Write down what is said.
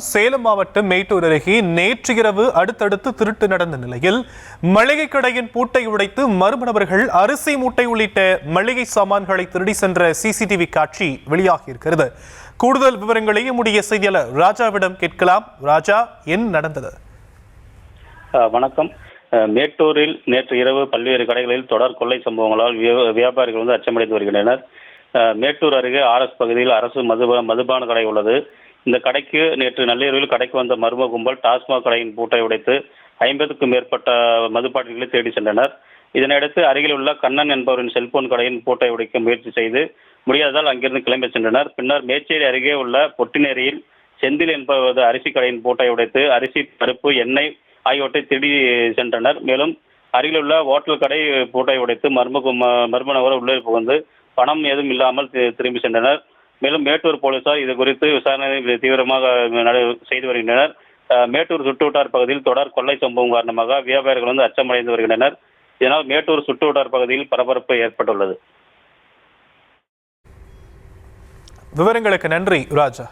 சேலம் மாவட்டம் மேட்டூர் அருகே நேற்று இரவு அடுத்தடுத்து திருட்டு நடந்த நிலையில் மளிகை கடையின் பூட்டை உடைத்து மர்ம நபர்கள் அரிசி மூட்டை உள்ளிட்ட மளிகை சாமான்களை திருடி சென்ற சிசிடிவி காட்சி வெளியாகி இருக்கிறது. கூடுதல் விவரங்களை நம்முடைய செய்தியாளர் ராஜாவிடம் கேட்கலாம். ராஜா, என்ன நடந்தது? வணக்கம். மேட்டூரில் நேற்று இரவு பல்வேறு கடைகளில் தொடர் கொள்ளை சம்பவங்களால் வியாபாரிகள் அச்சமடைந்து வருகின்றனர். மேட்டூர் அருகே ஆர்எஸ் பகுதியில் அரசு மதுபான கடை உள்ளது. இந்த கடைக்கு நேற்று நள்ளிரவில் கடைக்கு வந்த மர்ம கும்பல் டாஸ்மாக் கடையின் பூட்டை உடைத்து 50க்கும் மேற்பட்ட மதுபாட்டில்களை தேடி சென்றனர். இதனையடுத்து அருகில் உள்ள கண்ணன் என்பவரின் செல்போன் கடையின் பூட்டை உடைக்க முயற்சி செய்து முடியாததால் அங்கிருந்து கிளம்பி சென்றனர். பின்னர் மேச்சேரி அருகே உள்ள பொட்டினேரியில் செந்தில் என்பவரது அரிசி கடையின் பூட்டை உடைத்து அரிசி, பருப்பு, எண்ணெய் ஆகியவற்றை திருடி சென்றனர். மேலும் அருகில் உள்ள ஹோட்டல் கடை பூட்டை உடைத்து மர்ம நபர் உள்ளே புகுந்து பணம் ஏதும் இல்லாமல் திரும்பி சென்றனர். மேலும் மேட்டூர் போலீசார் இது குறித்து விசாரணை தீவிரமாக செய்து வருகின்றனர். மேட்டூர் சுற்றுவட்டார் பகுதியில் தொடர் கொள்ளை சம்பவம் காரணமாக வியாபாரிகள் அச்சமடைந்து வருகின்றனர். இதனால் மேட்டூர் சுற்றுவட்டார் பகுதியில் பரபரப்பு ஏற்பட்டுள்ளது. விவரங்களுக்கு நன்றி ராஜா.